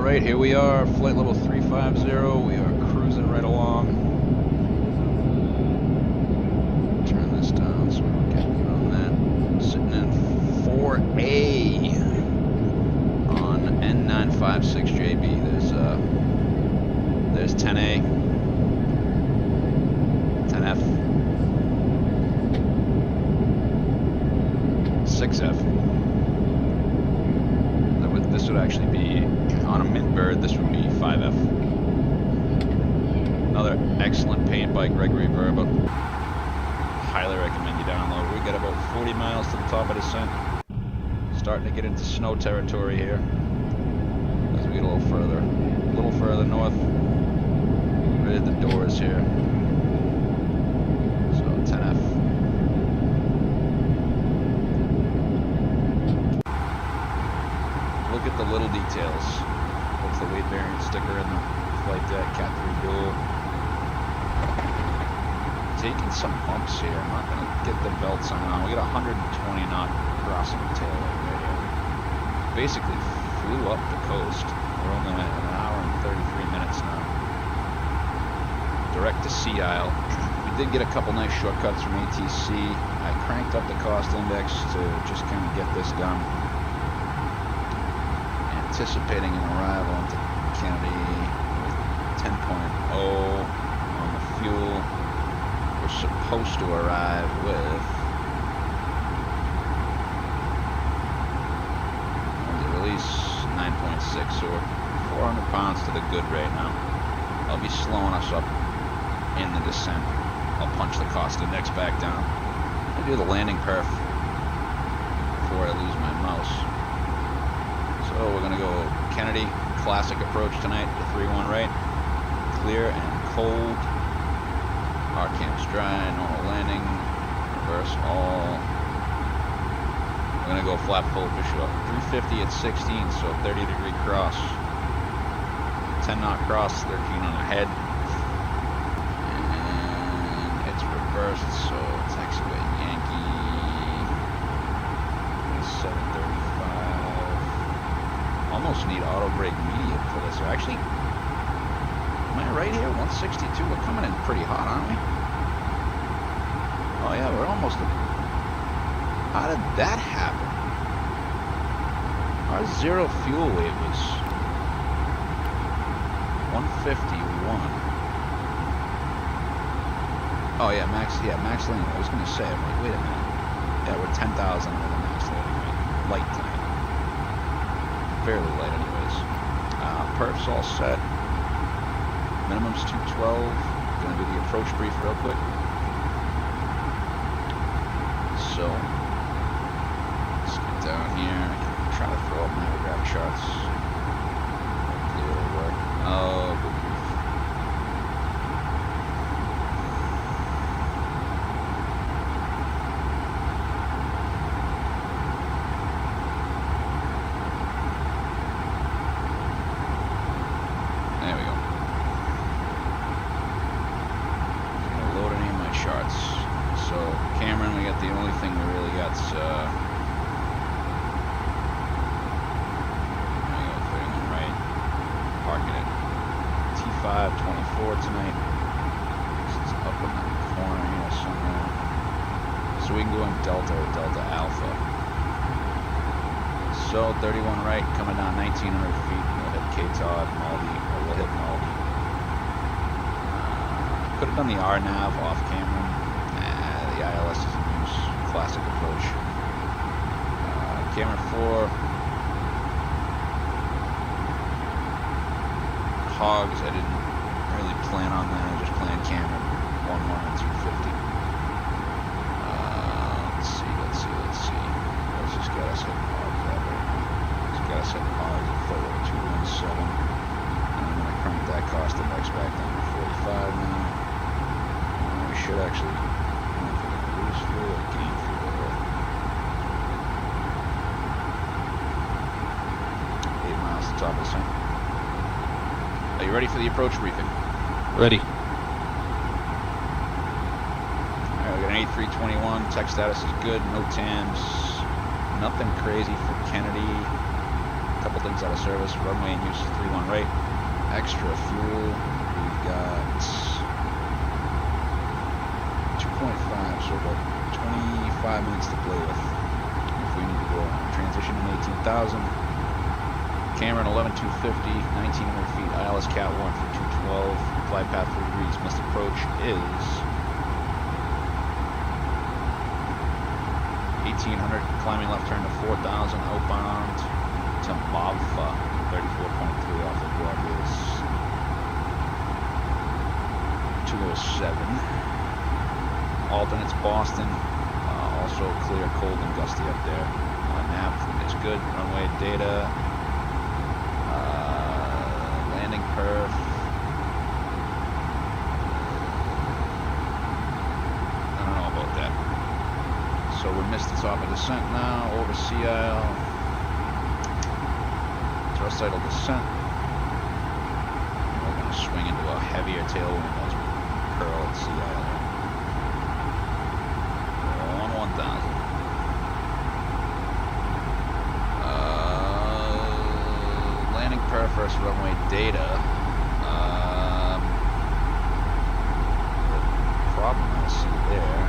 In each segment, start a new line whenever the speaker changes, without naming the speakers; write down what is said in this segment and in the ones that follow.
Alright, here we are, flight level 350. We are cruising right along. Turn this down so we don't get on that. Sitting in 4A on N956 JB. There's 10A, 10F, 6F. This would actually be, on a mint bird, this would be 5F. Another excellent paint by Gregory Verba. Highly recommend you download. We got about 40 miles to the top of descent. Starting to get into snow territory here as we get a little further north. Right at the doors here. So 10F. Look at the little details. What's the weight variance sticker in the flight deck? Cat 3 dual. Taking some bumps here. I'm not going to get the belt sign on. We got 120 knot crossing the tail right here. Basically flew up the coast. We're only at an hour and 33 minutes now. Direct to Sea Isle. We did get a couple nice shortcuts from ATC. I cranked up the cost index to just kind of get this done. Anticipating an arrival into Kennedy with 10.0 on the fuel. We're supposed to arrive with the release 9.6, so we're 400 pounds to the good right now. I'll be slowing us up in the descent. I'll punch the cost index back down. I'll do the landing perf before I lose my mouse. So we're going to go Kennedy, classic approach tonight, the 3-1 right, clear and cold, RCAM's dry, normal landing, reverse all. We're going to go flap full official up, 350 at 16, so 30 degree cross, 10 knot cross, 13 on the head, and it's reversed, so taxiway Yankee, 735. Almost need auto brake medium for this. Actually, am I right here? 162. We're coming in pretty hot, aren't we? Oh yeah, we're almost. How did that happen? Our zero fuel weight was 151. Oh yeah, max landing. I was gonna say, I'm like, wait a minute. Yeah, we're 10,000 over the max landing weight. Light tonight. Fairly light anyways. Perf's all set. Minimum's 212. Gonna do the approach brief real quick. So let's get down here. I can try to throw up my graph charts. Hopefully it'll work. Oh, good grief. Tonight. This is up in the corner here somewhere. So we can go in Delta or Delta Alpha. So 31 right, coming down 1,900 feet. We'll hit K-Todd, Maldi, or we'll hit Maldi. Could have done the RNAV off camera. Nah, the ILS is in use. Classic approach. Camera 4. Hogs, I didn't really plan on that. I just planned camera 1-1 and 250. Let's see. Let's just get us hitting hogs that right now. Just get us hitting hogs at photo 217. And I'm gonna crank that cost index back down to 45 now. We should actually, I don't know if we're gonna lose fuel or gain fuel here. 8 miles to the top of the sun. Are you ready for the approach briefing?
Ready.
Alright, we got an 8321. Tech status is good. No TAMs. Nothing crazy for Kennedy. A couple things out of service. Runway in use 31 right. Extra fuel. We've got 2.5, so about 25 minutes to play with. If we need to go transition in 18,000. Cameron 11250, 1900 feet. ILS Cat 1 for 212. Flight path 3 degrees. Missed approach is 1800. Climbing left turn to 4000. Outbound to Mavfa 34.3 off of what is 207. Alternates Boston. Also clear, cold, and gusty up there. Nav is good. Runway data. Landing perf. I don't know about that. So we missed the top of descent now. Over sea isle. Thrust idle descent. We're going to swing into a heavier tailwind as we curl at sea isle. On 1000. Landing perf versus runway data. The problem I see there.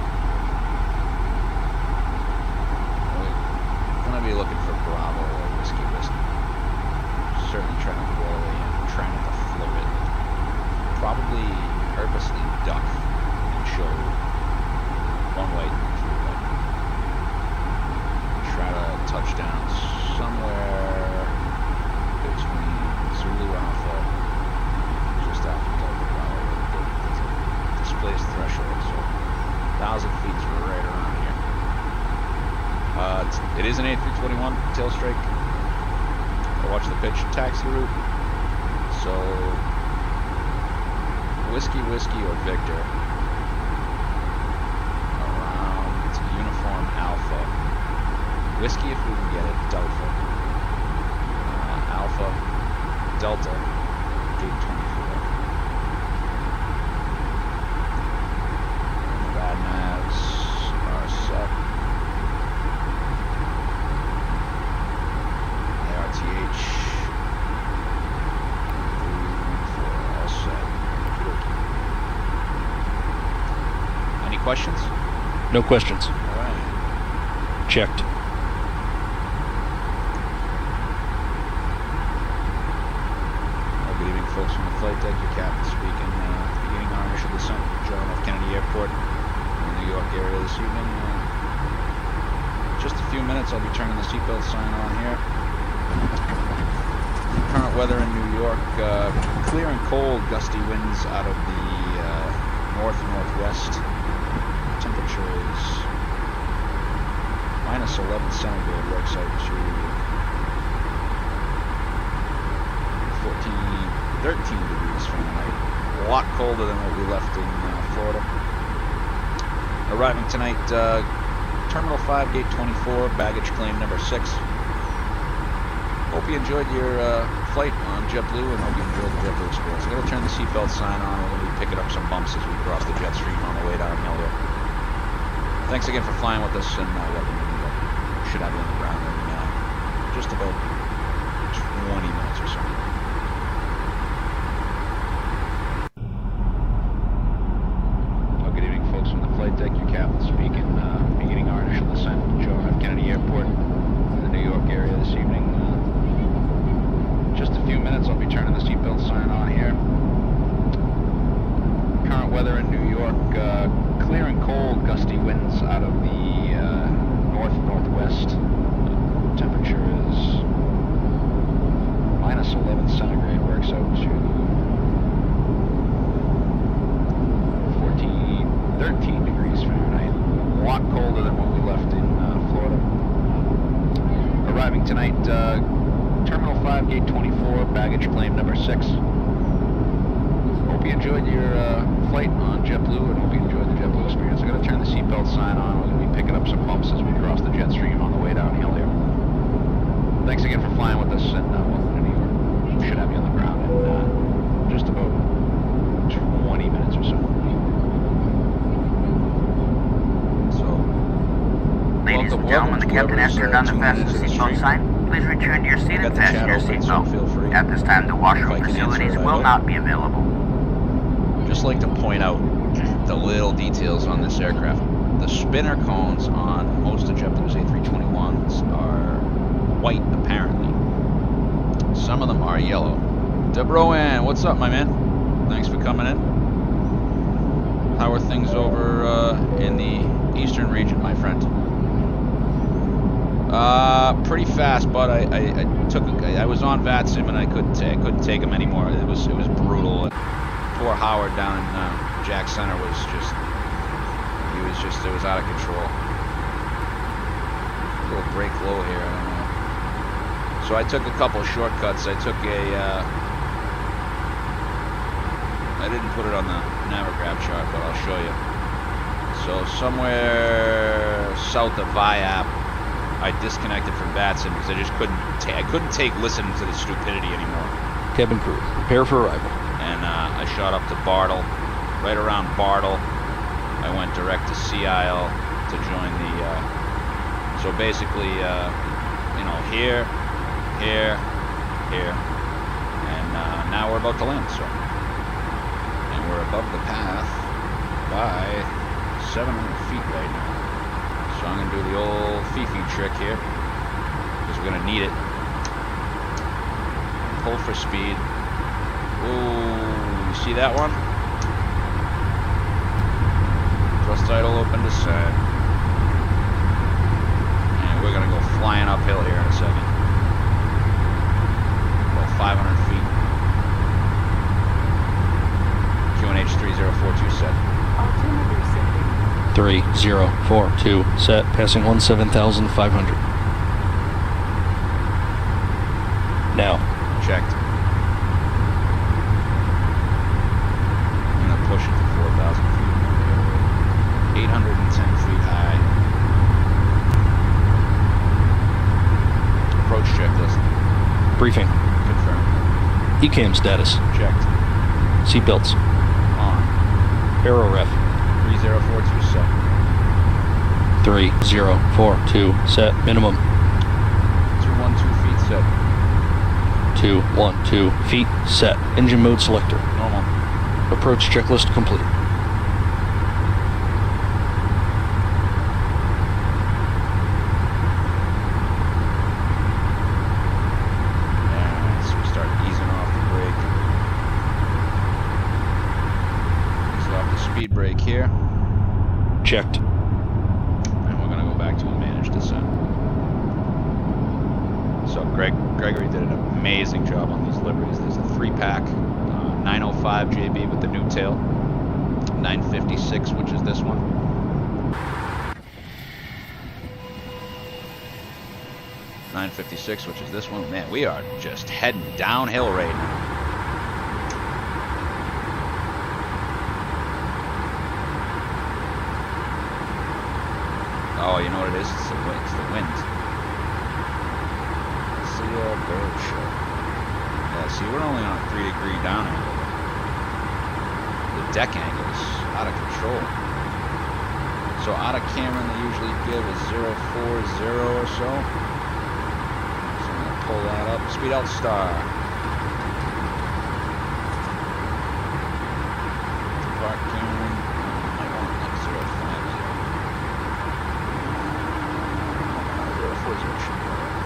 We're going to be looking for Bravo or Whiskey. Certainly trying to blow in, trying not to float it. Probably purposely duck and show one way through it. Try to touch down somewhere between Zulu Alpha, just after Delta Bravo. There's a displaced threshold, so 1,000 feet is right around here. It is an A321 tail strike. Watch the pitch taxi route. So Whiskey or Victor around uniform Alpha. Whiskey if we can get it. Delta. Alpha. Delta. Gate 24. And the bad navs are set. ARTH. All set. Any questions?
No questions.
All right.
Checked.
Well, good evening, folks, from the flight deck. Your captain speaking. Beginning our initial descent from John F. Kennedy Airport in the New York area this evening. Just a few minutes, I'll be turning the seatbelt sign on here. Current weather in New York, clear and cold, gusty winds out of the north-northwest. Temperature is minus 11 centigrade, works out to 13 degrees Fahrenheit. A lot colder than what we left in Florida. Arriving tonight, Terminal 5, Gate 24, baggage claim number 6. Hope you enjoyed your flight on JetBlue and hope you enjoyed the JetBlue experience. I'm going to turn the seatbelt sign on. We're going to be picking up some bumps as we cross the jet stream on the way downhill here. Thanks again for flying with us and welcome to New York. Should have you on the ground in just about 20 minutes or so. Well, good evening, folks, from the flight deck. Your captain speaking. Beginning our initial descent from John F. Kennedy Airport in the New York area this evening. Just a few minutes, I'll be turning the seatbelt sign on here. Current weather in New York, clear and cold, gusty winds out of the north-northwest. Temperature is minus 11 centigrade, works out to 13 degrees Fahrenheit. A lot colder than what we left in Florida. Arriving tonight, Terminal 5, Gate 24, baggage claim number 6. Hope you enjoyed your flight on JetBlue and hope you enjoyed the JetBlue experience. I'm going to turn the seatbelt sign on. We're going to be picking up some bumps as we cross the jet stream on the way downhill here. Thanks again for flying with us and welcome to New York. We should have you on the ground in just about 20 minutes or so.
Ladies and gentlemen, the captain has turned on the fasten seatbelt sign.
Please return to your seat and fasten your seatbelt.
Feel free.
At this time, the washroom facilities will not be available.
Just like to point out the little details on this aircraft. The spinner cones on most of JetBlue's A321s are white, apparently. Some of them are yellow. DeBroan, what's up, my man? Thanks for coming in. How are things over in the eastern region, my friend? Pretty fast, but I was on VATSIM and I couldn't take him anymore. It was brutal. And poor Howard down in Jack Center was just it was out of control. A little break low here, I don't know. So I took a couple shortcuts. I took I didn't put it on the Navigraph chart, but I'll show you. So somewhere south of Viap, I disconnected from VATSIM because I just couldn't take listening to the stupidity anymore.
Cabin crew, prepare for arrival.
And I shot up to Bartle. Right around Bartle, I went direct to Sea Isle to join the. So basically, here, and now we're about to land. So, and we're above the path by 700 feet right now. So I'm gonna do the old Fifi trick here because we're gonna need it. Pull for speed. Ooh, you see that one? Thrust idle, open descent. And we're gonna go flying uphill here in a second. About 500 feet. QNH 3042 set.
3042 set, passing 17,500. Now.
Checked. I'm gonna push it to 4,000 feet. 810 feet high. Approach checklist.
Briefing.
Confirmed.
ECAM status.
Checked.
Seatbelts.
On.
Aero ref.
3042 set.
3042 set, minimum.
212 feet set.
212 feet set. Engine mode selector.
Normal.
Approach checklist complete.
And so we start easing off the brake. Ease off the speed brake here.
Checked.
And we're going to go back to a managed descent. So Gregory did an amazing job on these liveries. There's a 3-pack, 905 JB with the new tail, 956, which is this one. .956, which is this one. Man, we are just heading downhill right now. Oh, you know what it is? It's the wind. It's the bird show. Yeah, see, we're only on a 3-degree down angle. The deck angle is out of control. So out of Cameron, they usually give a 040 or so. So I'm gonna pull that up. Speed out star. Park Cameron. I want like 050. 040 should be all right.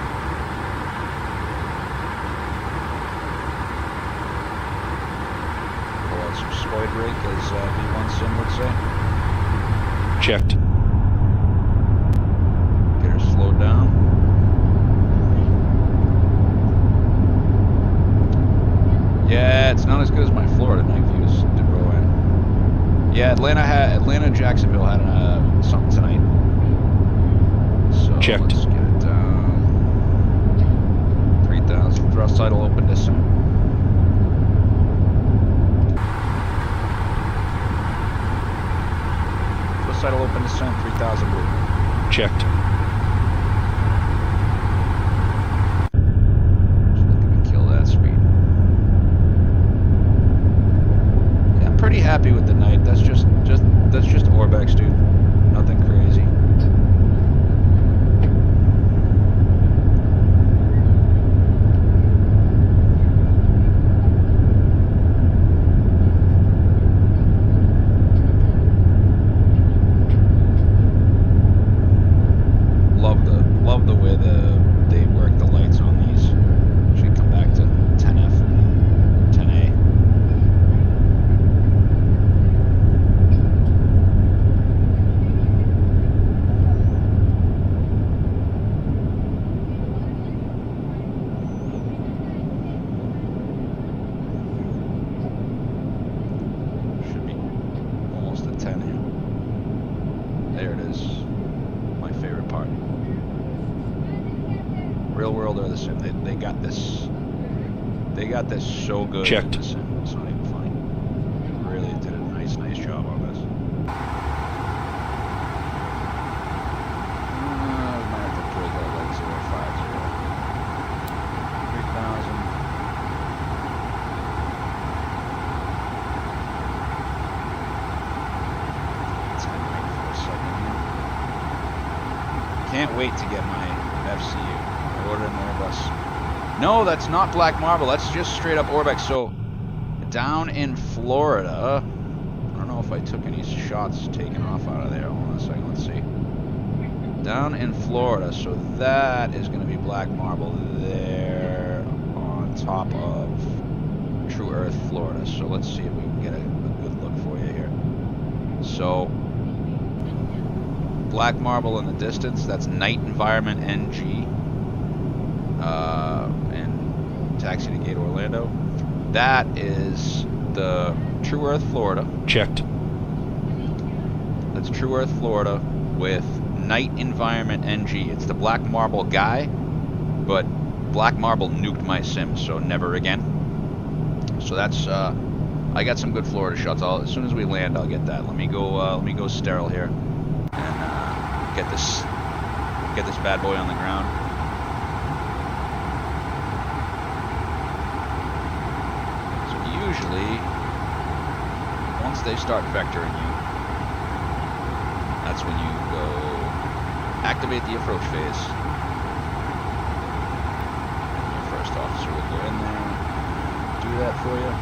Pull out some spoid rake, as V1 Sim would say.
Checked.
Get her slowed down. Yeah, it's not as good as my Florida night views, DeBroan. Yeah, Atlanta Jacksonville had something tonight. So
checked.
Let's get it down. 3,000 thrust idle, open descent. Thrust idle, open descent, 3,000 blue.
Checked.
Just looking to kill that speed. Yeah, I'm pretty happy with the night. That's just Orbex, dude. Nothing crazy. Real world or the sim. They got this. They got this so good.
Checked.
In the sim. It's not even funny. Really did a nice job on this. We might have to break out like 050. 3,000. Can't wait to get my FCU. I ordered an Airbus. No, that's not black marble. That's just straight up Orbex. So, down in Florida, I don't know if I took any shots taken off out of there. Hold on a second. Let's see. Down in Florida, so that is going to be black marble there on top of True Earth, Florida. So let's see if we can get a good look for you here. So, black marble in the distance, that's Night Environment NG and Taxi to Gate Orlando. That is the True Earth, Florida.
Checked.
That's True Earth, Florida with Night Environment NG. It's the black marble guy, but black marble nuked my sim, so never again. So that's I got some good Florida shots. As soon as we land, I'll get that. Let me go sterile here and get this bad boy on the ground. So usually, once they start vectoring you, that's when you go activate the approach phase. And your first officer will go in there and do that for you.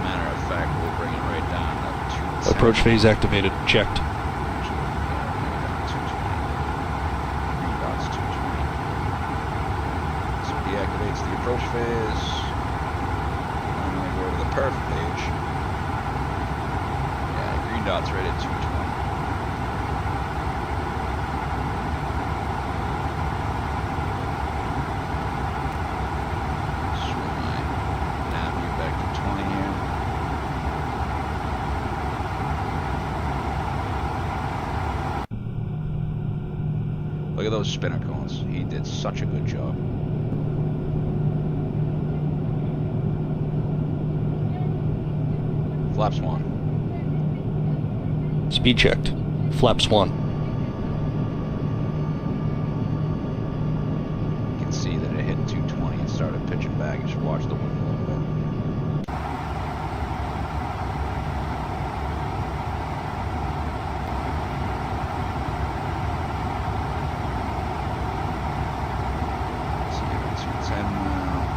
Matter of fact, we'll bring it right down to 210.
Approach phase activated. Checked.
Green dot's 220. So deactivates the approach phase. I'm going to go to the perf page. Yeah, green dot's right at 220. Swing my nav view back to 20 here. Look at those spinner cones. He did such a good job. Flaps 1.
Speed checked. Flaps 1.
You can see that it hit 220 and started pitching back. You should watch the wind a little bit. Let's see, we're 210 now.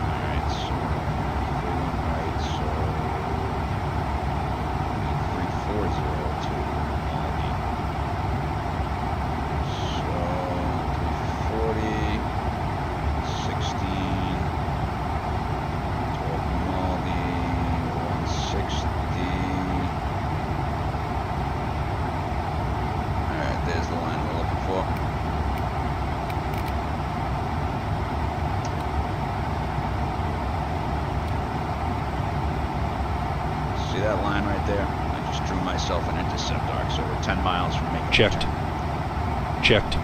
Alright, so if we went right, so 340 to Maldi. So 340, 16, 12 Maldi, 160. Alright, there's the line we're looking for. See that line right there? I just drew myself an intercept arc, so we're 10 miles from making a
Checked.
turn.
Checked.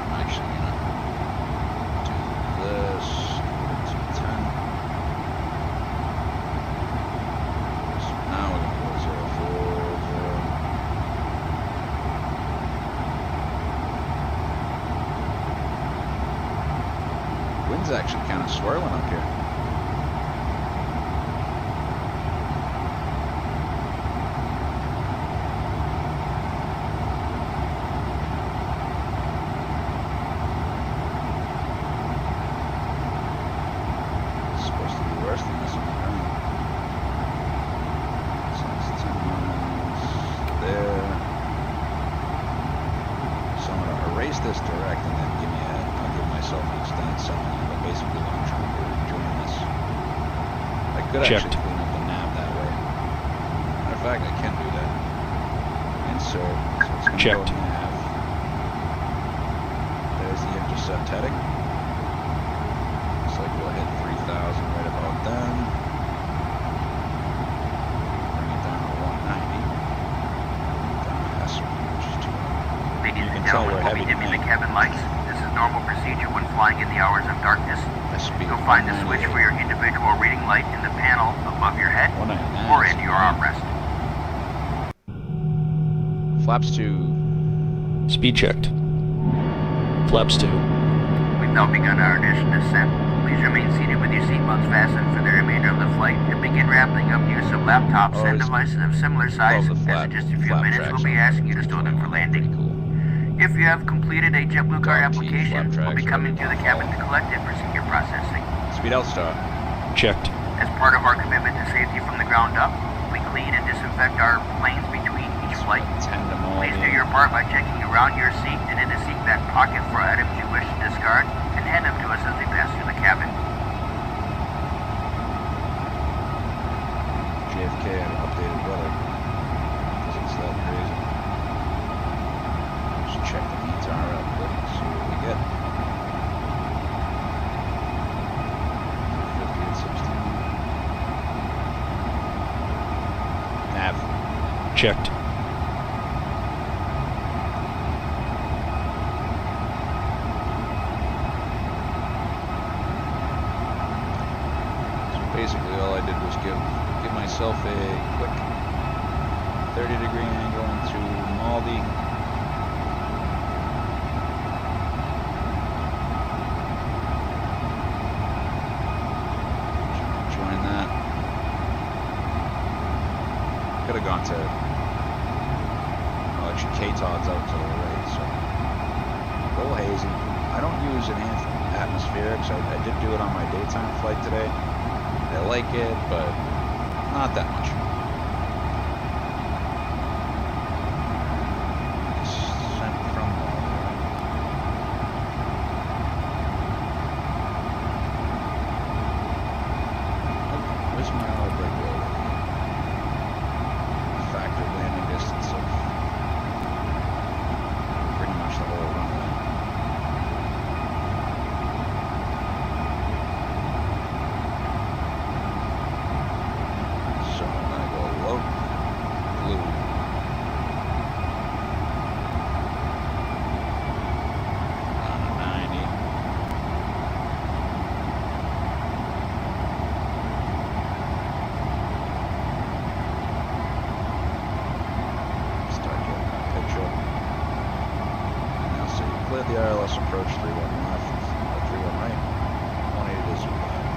I'm actually gonna do this. 210. So now we're gonna go 040. Wind's actually kind of swirling up here. It's supposed to be worse than this on the ground. So it's 10 miles there. So I'm gonna erase this direct and then I'll give myself an extended summary, but basically what I'm trying to do is join this. I could
Checked.
actually clean up the nav that way. Matter of fact, I can do that. Insert, so it's gonna
Checked.
go nav. intercept heading. Looks like we'll hit 3,000 right about then. Bring it down to 190. Down to S1, which is 200.
Ladies and
tell
gentlemen,
we're
we'll
heavy
be dimming the
tonight.
cabin lights. This is normal procedure when flying in the hours of darkness.
Speed
You'll find the switch for your individual reading light in the panel above your head
199.
or in your armrest.
Flaps 2.
Speed checked. Flaps 2.
We've now begun our initial descent. Please remain seated with your seatbelts fastened for the remainder of the flight and begin wrapping up use of laptops and devices of similar size,
Above the
as in just a few
flap
minutes
tracks
we'll be
on
asking you to store them for landing.
Pretty cool.
If you have completed a JetBlue card
Dog teeth,
application,
flap
we'll be
tracks,
coming to
ready
the
to
cabin
fall.
to collect it for secure processing.
Speed out star.
Checked.
As part of our commitment to safety from the ground up, we clean and disinfect our planes between each flight.
10 to
Please do
Maldi.
your part by checking around your seat and in the seat back pocket for items you wish to discard and hand them to us as we pass through the cabin.
JFK had updated weather. It's that crazy. Just check the VTAR out quick, see what we get. 50 and 16. Nav.
Checked.
So basically all I did was give myself a quick 30-degree angle into Maldi. Join that. Could have gone to, oh, actually K-Todd's out to the right, so a little hazy. I don't use an atmospheric, so I did do it on my daytime flight today. I like it, but not that much. Descent from where's my auto brake roll? Factor landing distance of pretty much the whole runway. So I'm gonna go low, blue. Down to 90. Start getting that picture. And now so you cleared the RLS approach, 31 left, 31 right, 180 to zoom back.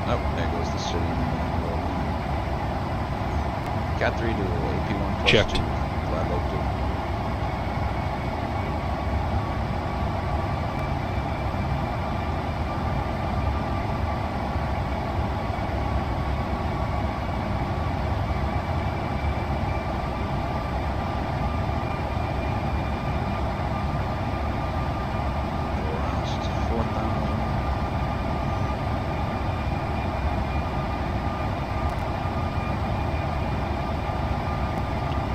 Oh, there goes the city in the middle. Cat 3 to AP1 plus
Checked.
2. Glad low 2. Go around 4,000.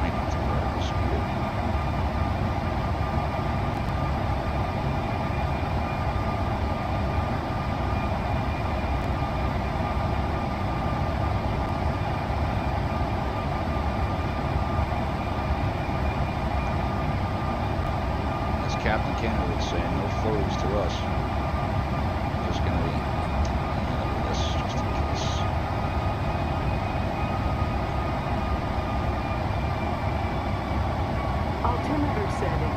Might need to vertical speed it. As Captain Kennedy would say, no floaties to us. Just gonna be this just in case.
Altimeter setting.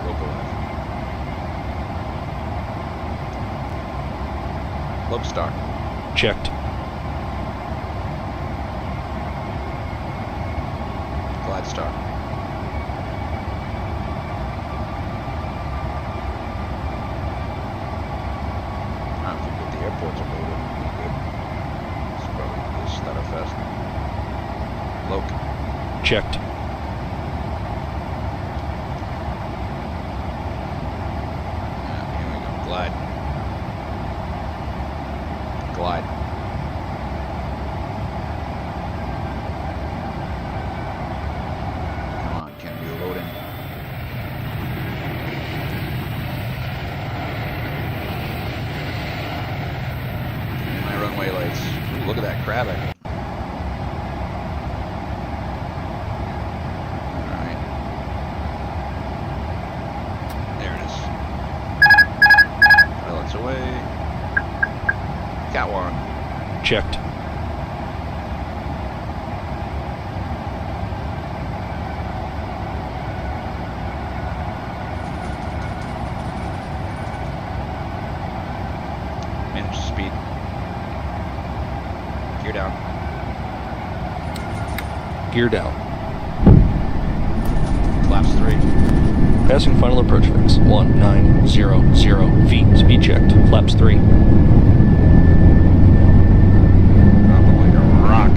Local F. Lobestar.
Checked.
Gladstar. If we get the airports loaded, we'll be good. It's probably the stutter fest. Loke.
Checked.
Yeah, here we go. Glide. glide. Come on, can we load in? In my runway lights. Ooh, look at that crab echo. Alright. There it is. Pilots away. Got one.
Checked.
Manage the speed. Gear down.
Gear down.
Flaps 3.
Passing final approach fix. 1900 feet. Speed checked. Flaps 3.
Dropping like a rock.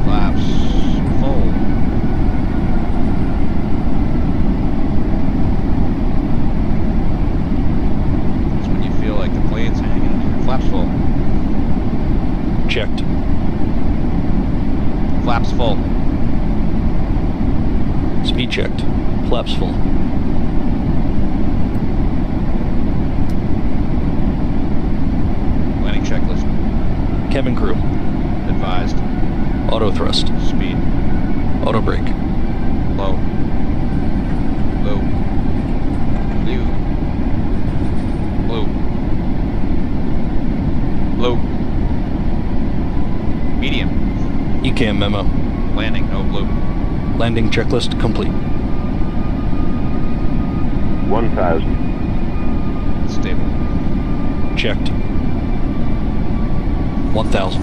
Flaps full. That's when you feel like the plane's hanging. Flaps full.
Checked.
Flaps full.
Speed checked. Flaps full.
Landing checklist.
Cabin crew.
Advised.
Auto thrust.
Speed.
Auto brake.
Low. Low. Blue. Blue. Low. Medium.
ECAM memo.
Landing, no blue.
Landing checklist complete.
1,000.
Stable.
Checked. 1,000.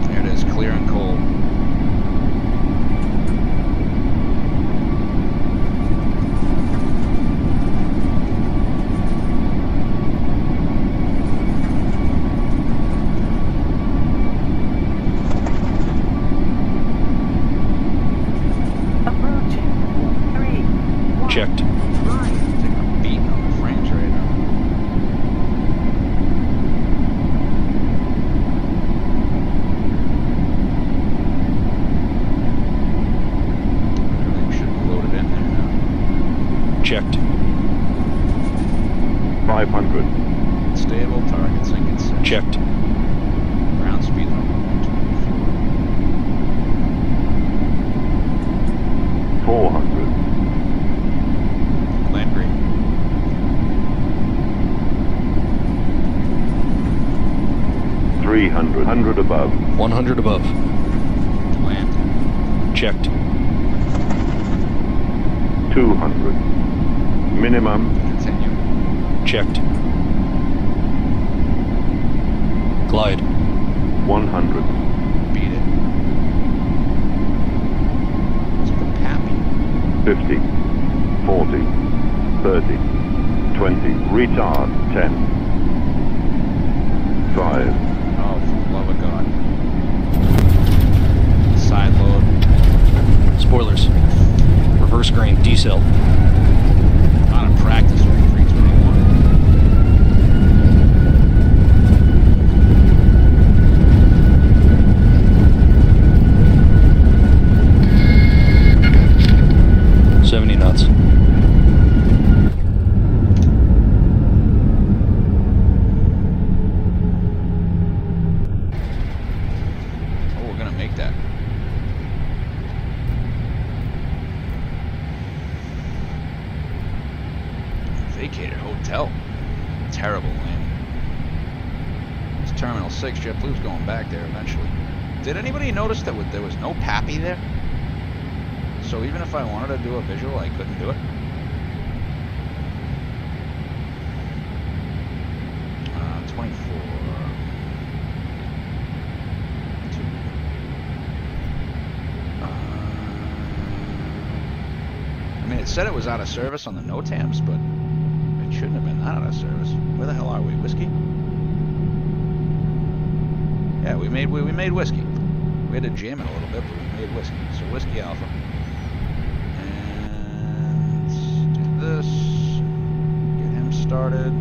There it is, clear and cold.
Approaching. 3. 1.
Checked.
Taking a beating on the frames right now. Everything should be loaded in there now.
Checked.
500.
Stable, target sinking 6.
Checked.
Ground speed number 124.
400.
Land green.
300. 100 above.
100 above.
Land.
Checked.
200. Minimum.
Continue.
Checked. Glide.
100.
Beat it. It's like a pappy.
50. 40. 30. 20. Retard. 10. 5.
Oh, for the love of God. Side load.
Spoilers. Reverse grain. Decel.
Not in practice with 321.
Knots.
Oh, we're gonna make that. Vacated hotel. Terrible landing. It's Terminal 6. JetBlue's going back there eventually. Did anybody notice that there was no Pappy there? So even if I wanted to do a visual, I couldn't do it. Uh, 24. 2. I mean, it said it was out of service on the NOTAMs, but it shouldn't have been out of service. Where the hell are we? Whiskey? Yeah, we made whiskey. We had to jam it a little bit, but we made whiskey. So whiskey alpha. And let's do this. started.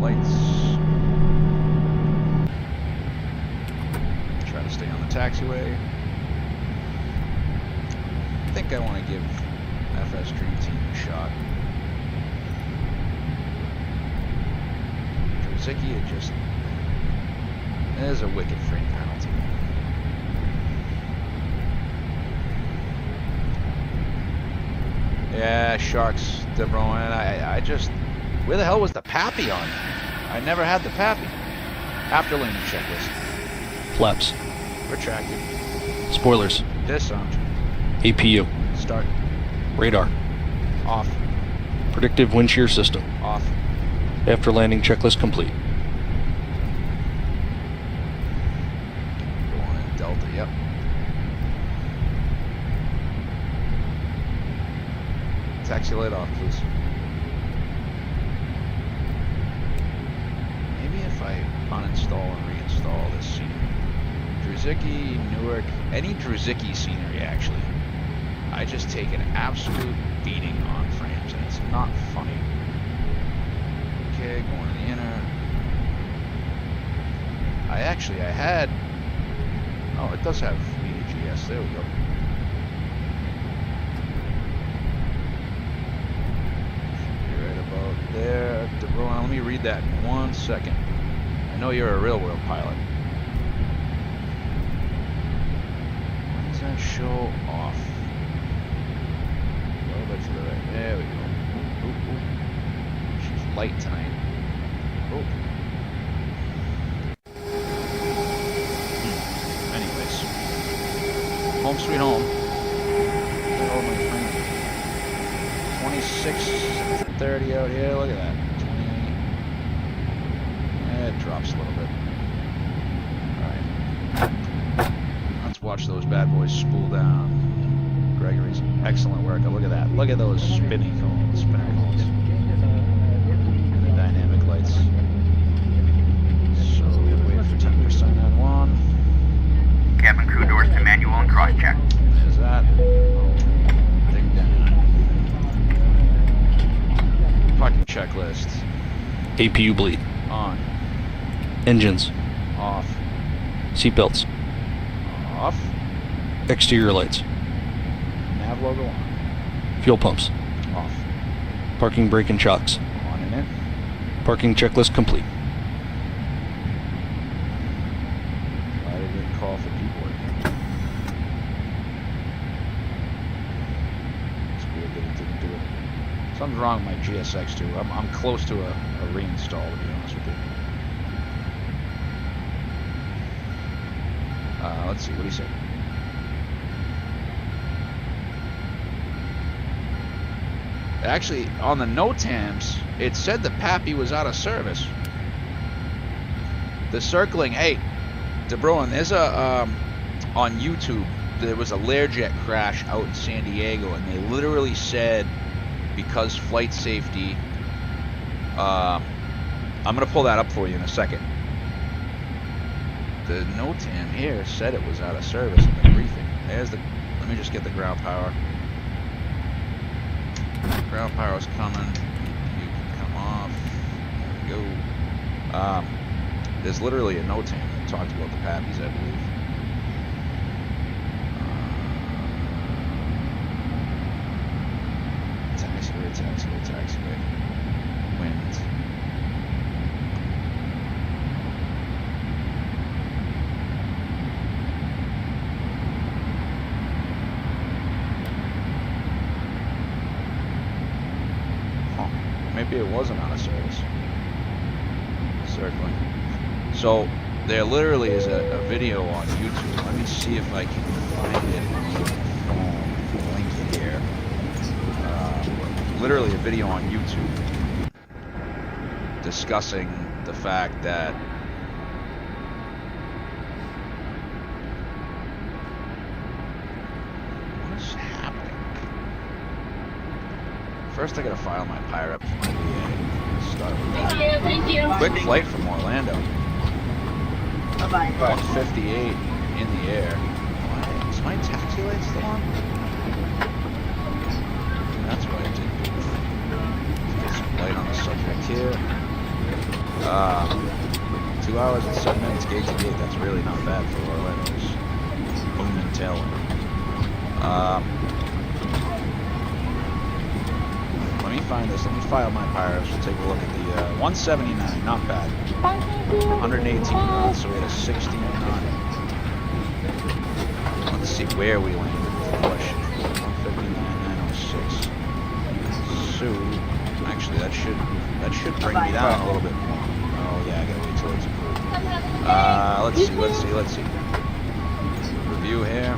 Lights. Try to stay on the taxiway. I think I want to give FS Dream Team a shot. Zicki, it just is a wicked frame penalty. Yeah, Sharks, De Bruyne. I just, where the hell was the Pappy on? I never had the Pappy. After landing checklist.
Flaps.
Retracted.
Spoilers.
Disarmed.
APU.
Start.
Radar.
Off.
Predictive wind shear system.
Off.
After landing checklist complete.
Go on in Delta, yep. Taxi light off, please. Maybe if I uninstall and reinstall this scenery. Druzicki, Newark, any Druzicki scenery actually. I just take an absolute beating on frames and it's not funny. Okay, going to the inner. I had, oh, it does have NVIDIA GS, there we go. There, De Bruyne, let me read that in 1 second. I know you're a real world pilot. When does that show off? A little bit to the right. There we go. Ooh, ooh, ooh. She's light tonight. Oh. Anyways. Home sweet home. Oh, my friend. 26:30 out here, look at that. 20. Yeah, it drops a little bit. Alright. Let's watch those bad boys spool down. Gregory's excellent work. Look at that. Look at those spinner cones. And the dynamic lights. So we wait for 10% on one.
Cabin crew doors to manual and cross-check.
There's that. Thing down. Parking checklist.
APU bleed.
On.
Engines.
Off.
Seatbelts.
Off.
Exterior lights.
Nav logo on.
Fuel pumps.
Off.
Parking brake and shocks.
On and in.
Parking checklist complete.
I didn't call for people again. It's weird that it didn't do it. Something's wrong with my GSX too. I'm close to a reinstall, to be honest with you. Let's see, what do you say? Actually, on the NOTAMs, it said the Pappy was out of service. The circling, hey, De Bruyne, there's a, on YouTube, there was a Learjet crash out in San Diego, and they literally said, because flight safety, I'm going to pull that up for you in a second. The NOTAM here said it was out of service in the briefing. There's the, let me just get the ground power. Ground power's coming. You can come off. There we go. There's literally a NOTAM that talked about the Pappies, I believe. Taxiway. Wind. Huh. Maybe it wasn't out of service. Circling. So, there literally is a video on YouTube. Let me see if I can find it on the phone. Link here. Literally a video on YouTube discussing the fact that what is happening? First I gotta file my pirate for my VA. Start with that.
Thank you.
Quick flight from Orlando.
Bye-bye.
158 in the air. Is my taxi light still on? That's why I did. Let's get some light 2 hours and 7 minutes gate to gate. That's really not bad for Orlando's boom and tailwind. Let me find this. Let me file my pyros. We'll take a look at the 179. Not bad. 118 knots, so we had a 16 knot. Let's see where we landed. Question. 159.906. So, actually, that should bring me down a little bit more. Oh yeah, I gotta wait till it's approved. Let's see. Review here.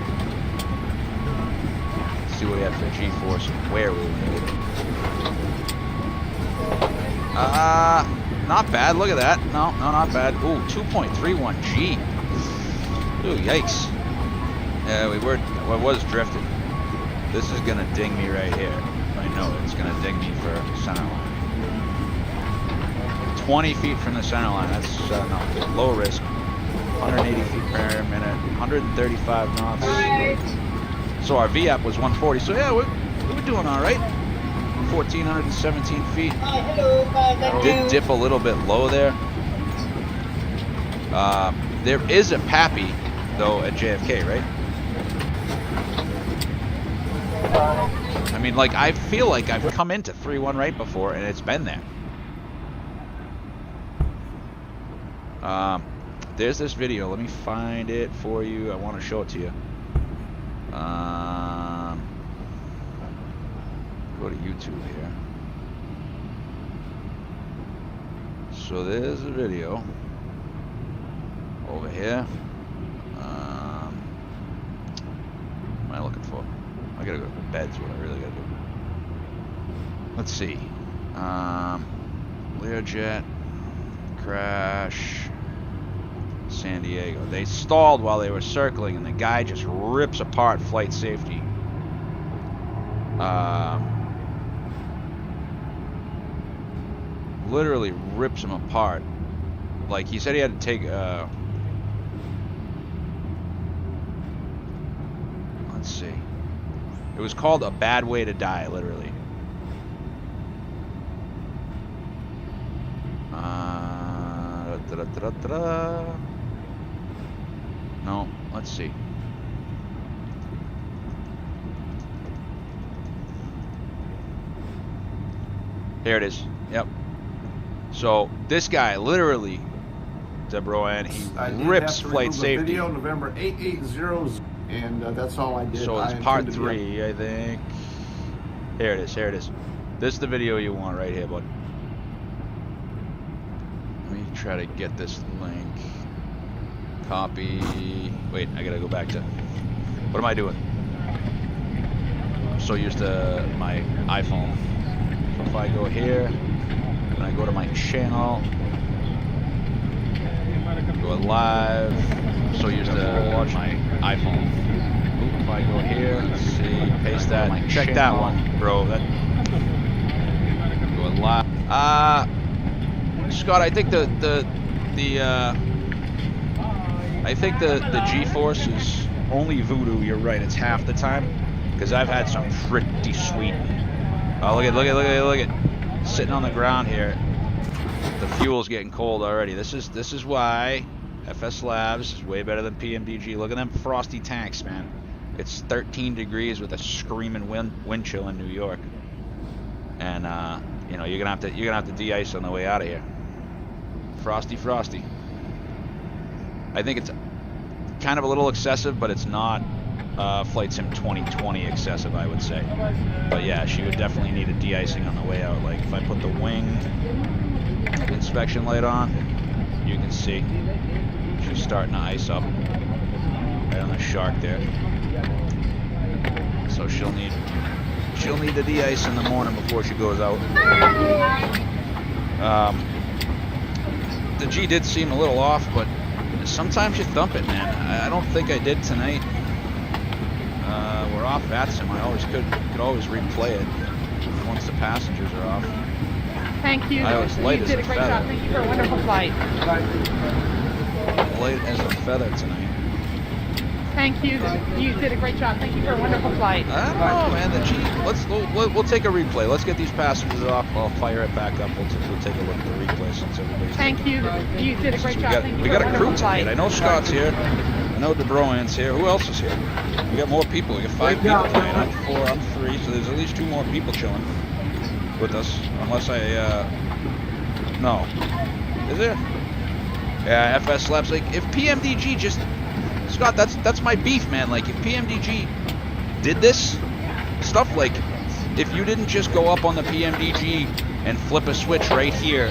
Let's see what we have for GeForce and where we landed. Not bad. Look at that. No, not bad. Ooh, 2.31 G. Ooh, yikes. Yeah, I was drifting. This is gonna ding me right here. I know it's gonna ding me for center line. 20 feet from the center line. That's no good. Low risk. 180 feet per minute. 135 knots. So our VAP was 140. So yeah, we're doing all right. 1,417 feet. Did dip a little bit low there. There is a Pappy though at JFK, right? I mean, like, I feel like I've come into 3-1 right before, and it's been there. There's this video. Let me find it for you. I want to show it to you. Go to YouTube here. So there's a video over here. What am I looking for? I gotta go to bed, is what I really gotta do. Let's see. Learjet crash San Diego. They stalled while they were circling, and the guy just rips apart flight safety. Literally rips him apart. Like, he said he had to take let's see. It was called A Bad Way to Die, literally. No, let's see. There it is. Yep. So this guy literally, DeBroen, he rips flight safety.
Video November 880, and that's all I did.
So it's part 3, I think. Here it is. Here it is. This is the video you want right here, bud. Let me try to get this link. Copy. Wait, I gotta go back to. What am I doing? I'm so used to my iPhone. So if I go here, and I go to my channel, go live. I'm so used to watch my iPhone. Ooh, if I go here, let's see, paste that. Check that one, bro. That. Go live. Scott, I think the GeForce is only voodoo. You're right. It's half the time, because I've had some pretty sweet. Oh, look at, sitting on the ground here. The fuel's getting cold already. This is why FS Labs is way better than PMDG. Look at them frosty tanks, man. It's 13 degrees with a screaming wind chill in New York, and you know, you're gonna have to de-ice on the way out of here. Frosty. I think it's kind of a little excessive, but it's not Flight Sim 2020 excessive, I would say. But yeah, she would definitely need a de-icing on the way out. Like, if I put the wing inspection light on, you can see she's starting to ice up right on the shark there. So she'll need to de-ice in the morning before she goes out. The G did seem a little off, but sometimes you thump it, man. I don't think I did tonight. We're off VATSIM. I always could always replay it once the passengers are off.
Thank you.
I was light as a feather.
Job. Thank you for a wonderful flight.
Light as a feather tonight.
Thank you. You did a great job. Thank you for a wonderful flight.
I don't know, man. The G. We'll take a replay. Let's get these passengers off. I'll fire it back up. We'll take a look at the replay since everybody's.
Thank you. You did a great job.
We got a crew tonight. I know Scott's here. I know DeBroan's here. Who else is here? We got more people. We got 5 people tonight. I'm 4. I'm 3. So there's at least 2 more people chilling with us. Unless no. Is there? Yeah, FS Labs. Like, if PMDG just... Scott, that's my beef, man. Like, if PMDG did this stuff, like, if you didn't just go up on the PMDG and flip a switch right here,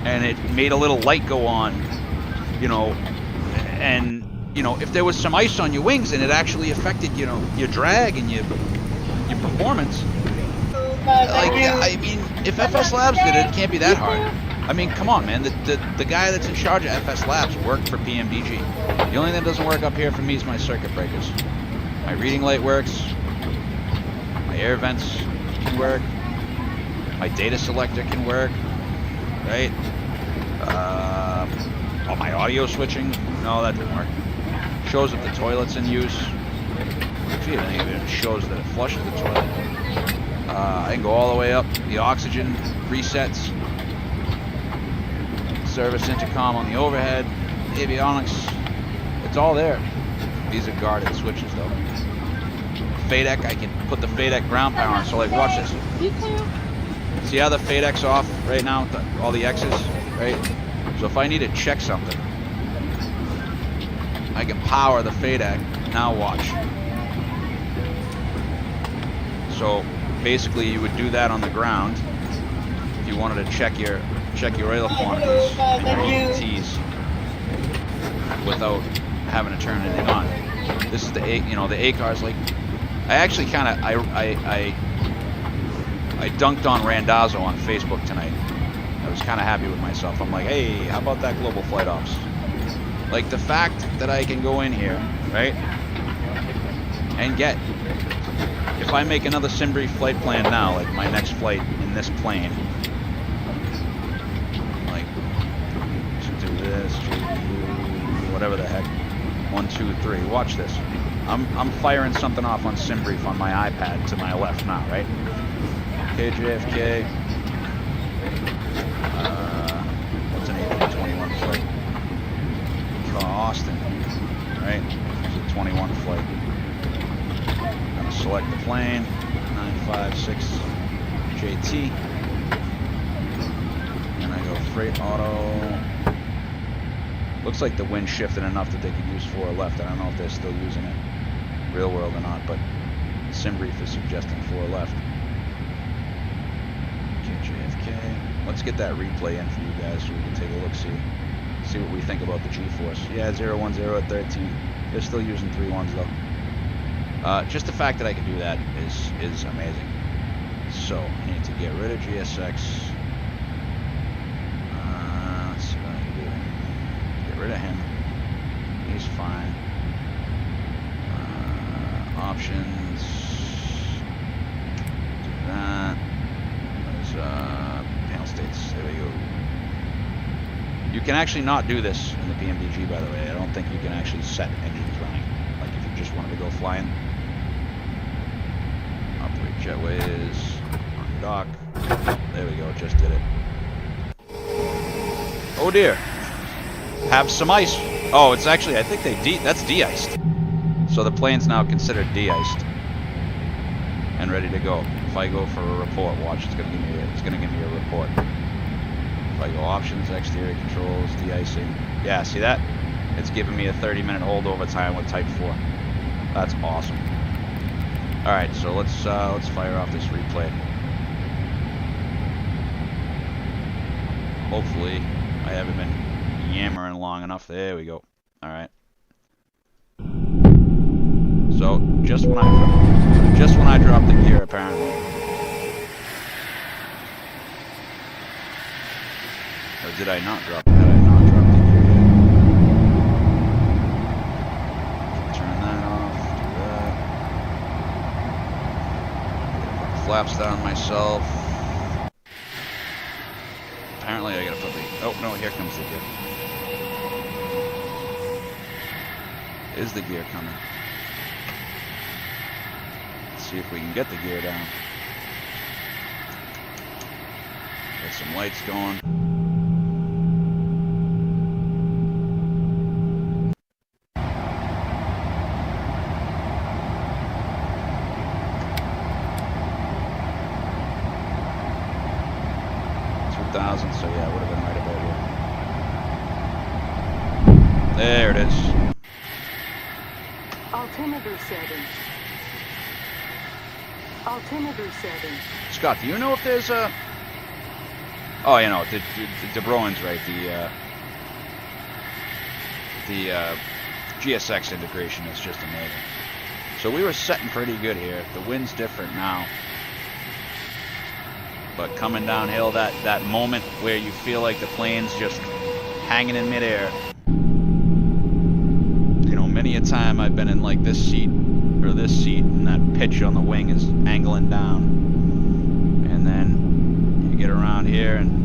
and it made a little light go on, you know, and, you know, if there was some ice on your wings and it actually affected, you know, your drag and your performance, like, I mean, if FS Labs did it, it can't be that hard. I mean, come on, man. The guy that's in charge of FS Labs worked for PMDG. The only thing that doesn't work up here for me is my circuit breakers. My reading light works. My air vents can work. My data selector can work. Right? Oh, my audio switching. No, that didn't work. Shows if the toilet's in use. Gee, I think it even shows that it flushes the toilet. I can go all the way up. The oxygen resets. Service intercom on the overhead, avionics, it's all there. These are guarded switches though. FADEC, I can put the FADEC ground power on, so like watch this. See how the FADEC's off right now, all the X's, right? So if I need to check something, I can power the FADEC, now watch. So basically you would do that on the ground if you wanted to check your oil quantities and your ETs without having to turn anything on. This is the ACAR's like, I actually kind of, I dunked on Randazzo on Facebook tonight. I was kind of happy with myself. I'm like, hey, how about that global flight ops? Like the fact that I can go in here, right, and get, if I make another Simbri flight plan now, like my next flight in this plane, this, JBU, whatever the heck, 1, 2, 3. Watch this. I'm firing something off on SimBrief on my iPad to my left now, right? JFK. What's an 1821 flight? Austin, right? It's a 21 flight. I'm gonna select the plane, 956 JT, and I go freight auto. Looks like the wind shifted enough that they could use 4 left. I don't know if they're still using it real world or not, but SimBrief is suggesting 4 left. JFK. Let's get that replay in for you guys so we can take a look, see what we think about the GeForce. Yeah, 010 at 13. They're still using 3 ones though. Just the fact that I can do that is amazing. So I need to get rid of GSX. Rid of him. He's fine. Options. Do that. There's panel states. There we go. You can actually not do this in the PMDG, by the way. I don't think you can actually set engines running. Like if you just wanted to go flying. Operate jetways. On dock. There we go. Just did it. Oh dear. Have some ice. Oh, it's actually, I think that's de-iced. So the plane's now considered de-iced and ready to go. If I go for a report, watch, it's gonna give me a report. If I go options, exterior controls, de-icing. Yeah, see that? It's giving me a 30-minute holdover time with Type 4. That's awesome. All right, so let's fire off this replay. Hopefully, I haven't been yammering long enough. There we go. All right. So just when I drop the gear, apparently. Or did I not drop? Did I not drop the gear yet? Turn that off. Do that. Put the flaps down myself. Apparently, I gotta put the. Oh no! Here comes the gear. Is the gear coming? Let's see if we can get the gear down. Get some lights going. So yeah, it would have been right about here. There it is.
Altimeter setting. Altimeter setting.
Scott, do you know if there's a... Oh, you know, De Bruyn's right. The GSX integration is just amazing. So we were setting pretty good here. The wind's different now. But coming downhill, that moment where you feel like the plane's just hanging in midair. You know, many a time I've been in like this seat, or this seat, and that pitch on the wing is angling down. And then you get around here and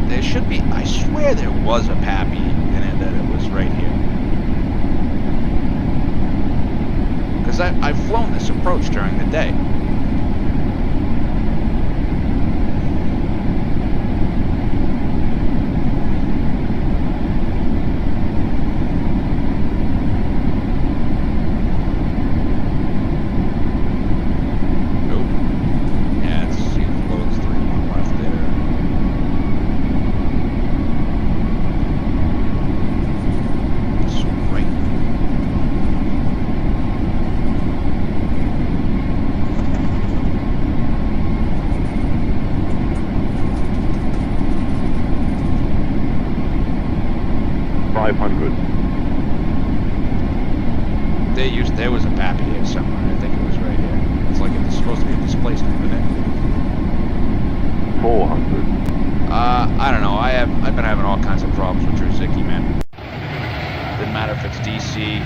there should be, I swear there was a Pappy in it that it was right here. Because I've flown this approach during the day. There was a Pappy here somewhere. I think it was right here. It's like it's supposed to be a displacement, isn't it?
400.
I don't know. I've been having all kinds of problems with your Ziki, man. Doesn't matter if it's DC.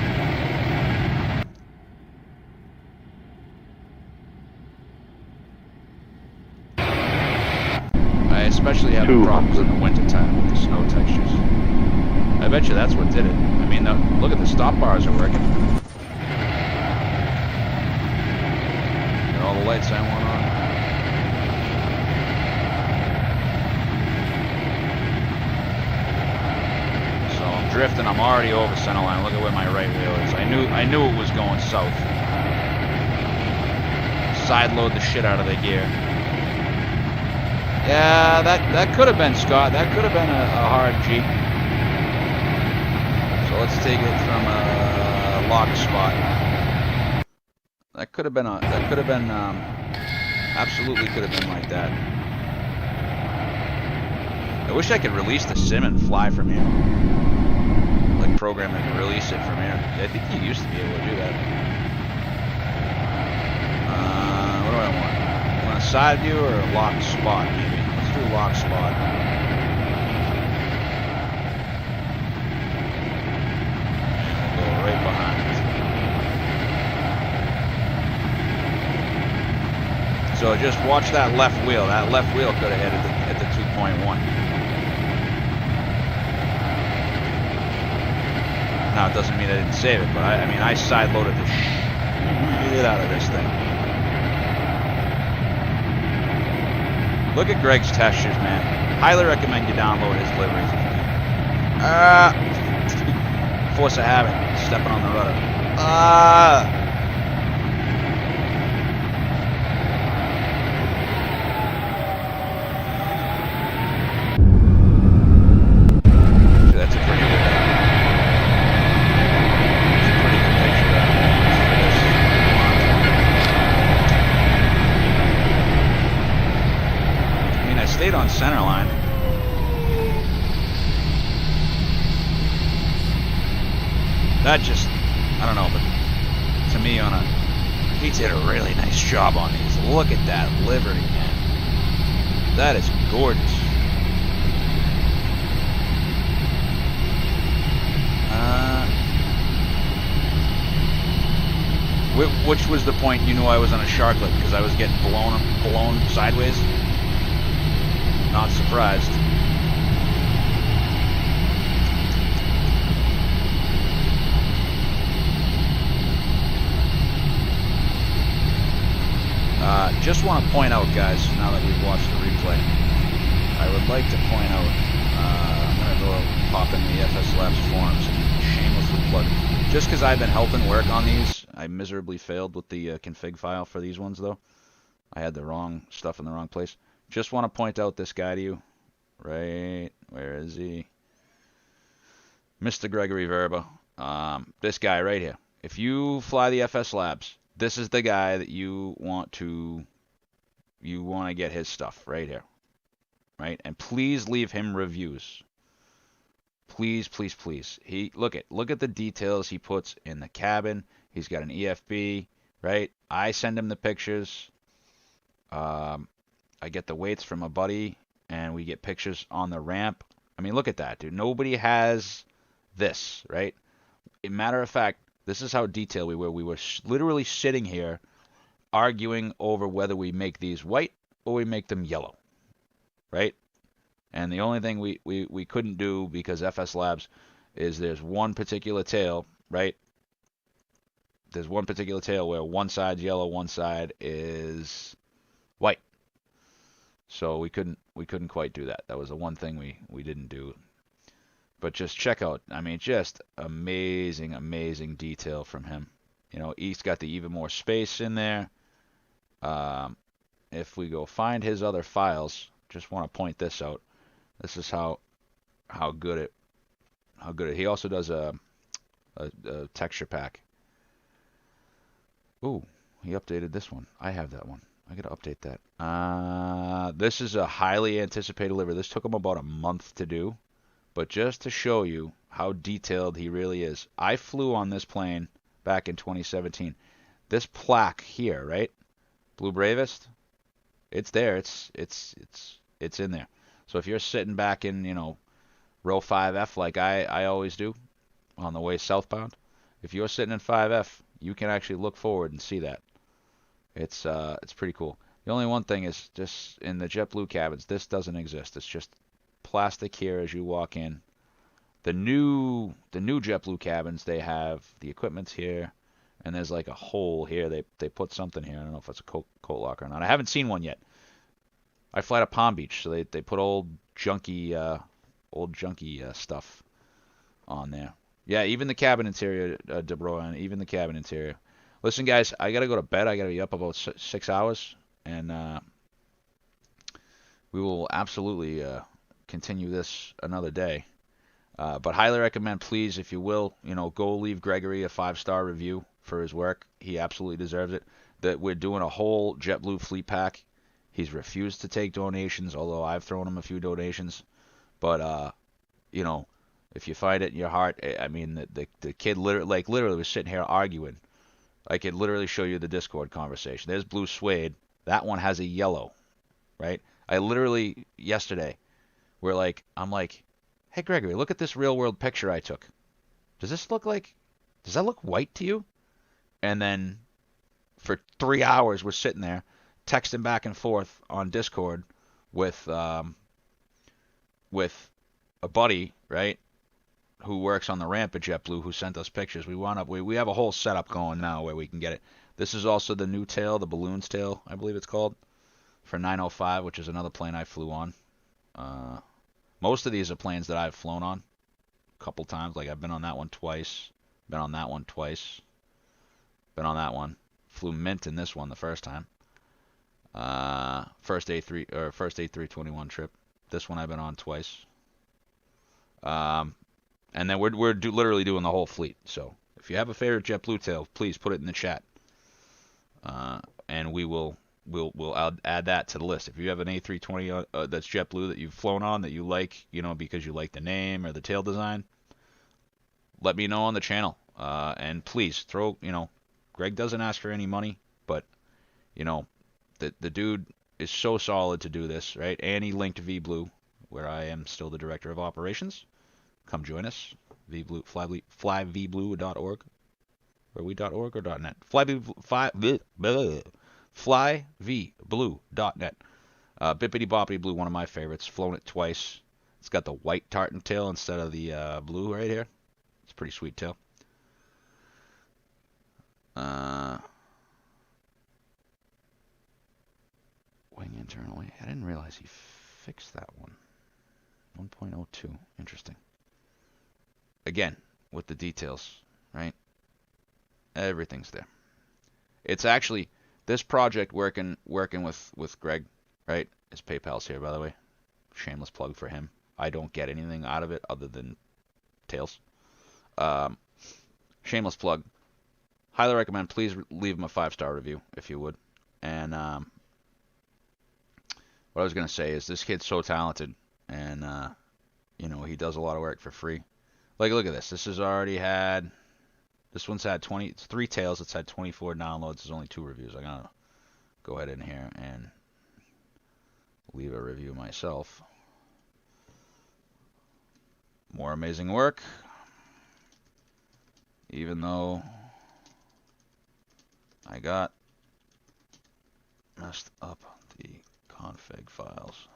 I especially have problems in the wintertime with the snow textures. I bet you that's what did it. I mean, look at the stop bars are working. All the lights I want on. So I'm drifting. I'm already over center line. Look at where my right wheel is. I knew it was going south. Side load the shit out of the gear. Yeah, that could have been Scott. That could have been a hard G. So let's take it from a lock spot. That could have been absolutely could have been like that. I wish I could release the sim and fly from here. Like program it and release it from here. I think you used to be able to do that. What do I want? I want a side view or a lock spot maybe? Let's do lock spot. And we'll go right behind it. So just watch that left wheel. That left wheel could have hit at the 2.1. Now it doesn't mean I didn't save it, but I mean I side loaded the shit out of this thing. Look at Greg's textures, man. Highly recommend you download his liveries. Force of habit. Stepping on the rudder. That's a pretty good picture for this. I mean, I stayed on center line. That just, I don't know, but to me on a He did a really nice job on these. Look at that Liberty, man. That is gorgeous. Which was the point you knew I was on a shark lip? Because I was getting blown sideways? Not surprised. Just want to point out, guys, now that we've watched the replay, I would like to point out, I'm going to go pop in the FS Labs forums and shamelessly plug. Just because I've been helping work on these, I miserably failed with the config file for these ones, though. I had the wrong stuff in the wrong place. Just want to point out this guy to you. Right, where is he? Mr. Gregory Verba. This guy right here. If you fly the FS Labs, this is the guy that you want to get his stuff right here. Right? And please leave him reviews. Please, please, please. Look at the details he puts in the cabin. He's got an EFB, right? I send him the pictures. I get the weights from a buddy, and we get pictures on the ramp. I mean, look at that, dude. Nobody has this, right? Matter of fact, this is how detailed we were. We were literally sitting here arguing over whether we make these white or we make them yellow, right? And the only thing we couldn't do, because FS Labs is there's one particular tail, right? There's one particular tail where one side's yellow, one side is white. So we couldn't quite do that. That was the one thing we didn't do. But just check out, I mean, just amazing, amazing detail from him. You know, he's got the even more space in there. If we go find his other files, just want to point this out. This is how good it. He also does a texture pack. Ooh, he updated this one. I have that one. I gotta update that. This is a highly anticipated delivery. This took him about a month to do, but just to show you how detailed he really is. I flew on this plane back in 2017. This plaque here, right? Blue Bravest. It's there. It's in there. So if you're sitting back in, row 5F like I always do on the way southbound, if you're sitting in 5F, you can actually look forward and see that. It's pretty cool. The only one thing is, just in the JetBlue cabins, this doesn't exist. It's just plastic here as you walk in. The new JetBlue cabins, they have the equipment's here, and there's like a hole here. They put something here. I don't know if it's a coat locker or not. I haven't seen one yet. I fly to Palm Beach, so they put old junky stuff on there. Yeah, even the cabin interior, DeBroy, even the cabin interior. Listen, guys, I gotta go to bed. I gotta be up about 6 hours, and we will absolutely continue this another day. But highly recommend, please, if you will, go leave Gregory a 5-star review for his work. He absolutely deserves it. That we're doing a whole JetBlue fleet pack. He's refused to take donations, although I've thrown him a few donations. But if you find it in your heart, I mean, the kid literally was sitting here arguing. I could literally show you the Discord conversation. There's blue suede. That one has a yellow, right? I literally, yesterday, I'm like, hey, Gregory, look at this real world picture I took. Does that look white to you? And then for 3 hours, we're sitting there texting back and forth on Discord with a buddy, right, who works on the ramp at JetBlue, who sent us pictures. We have a whole setup going now where we can get it. This is also the new tail, the balloon's tail, I believe it's called, for 905, which is another plane I flew on. Most of these are planes that I've flown on a couple times. Like, I've been on that one twice, been on that one twice, been on that one. Flew Mint in this one the first time. First A321 trip. This one I've been on twice. And then we're literally doing the whole fleet. So if you have a favorite JetBlue tail, please put it in the chat. And we'll add that to the list. If you have an A320 that's JetBlue that you've flown on that you like, because you like the name or the tail design, let me know on the channel. And please throw, Greg doesn't ask for any money. But, you know, the dude is so solid to do this, right? And he linked VBlue, where I am still the director of operations. Come join us. VBlue, flyvblue.org. Are we .org or .net? Flyvblue.net. Bippity Boppity Blue, one of my favorites. Flown it twice. It's got the white tartan tail instead of the blue right here. It's a pretty sweet tail. Wing internally. I didn't realize he fixed that one. 1.02. Interesting. Again, with the details, right? Everything's there. It's actually this project working with Greg, right? His PayPal's here, by the way. Shameless plug for him. I don't get anything out of it other than tails. Shameless plug. Highly recommend. Please leave him a 5-star review if you would. And what I was gonna say is this kid's so talented, and you know, he does a lot of work for free. Like, look at this. This has already had. This one's had 3 tails. It's had 24 downloads. There's only 2 reviews. I'm gonna go ahead in here and leave a review myself. More amazing work. Even though I got messed up the config files.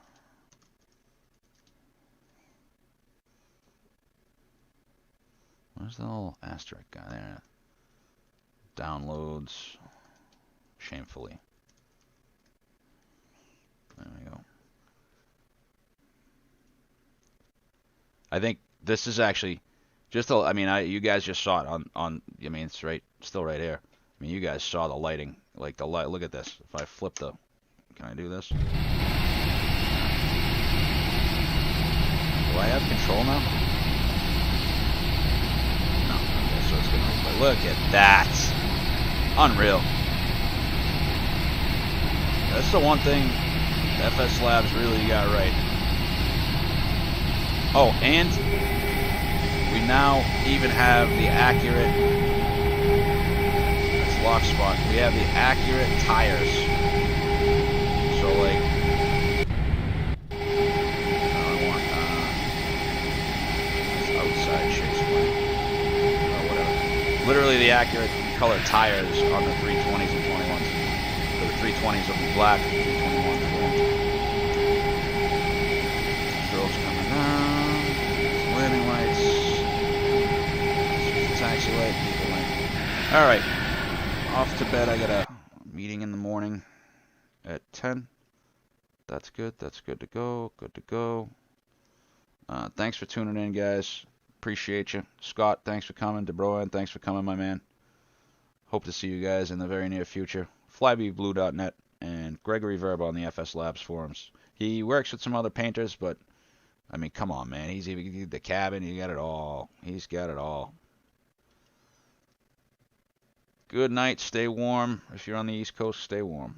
Where's the little asterisk guy there? Downloads. Shamefully. There we go. I think this is actually just I mean, you guys just saw it on I mean, it's still right here. I mean, you guys saw the lighting, like the light. Look at this. If I flip can I do this? Do I have control now? No. Okay, so it's gonna look at that. Unreal. That's the one thing FS Labs really got right. Oh, and we now even have the accurate, it's lock spot, we have the accurate tires. So like, I don't want, outside chase plane, or whatever. Literally the accurate color tires on the 320s and 21s. So the 320s will be black, the 321s will. Strobes coming down. Landing lights. Taxi light, people light. Alright. Off to bed. I got a meeting in the morning at 10. That's good. That's good to go. Good to go. Thanks for tuning in, guys. Appreciate you. Scott, thanks for coming. DeBroen, thanks for coming, my man. Hope to see you guys in the very near future. Flyvblue.net and Gregory Verba on the FS Labs forums. He works with some other painters, but I mean, come on, man. He's even the cabin. He got it all. He's got it all. Good night. Stay warm. If you're on the East Coast, stay warm.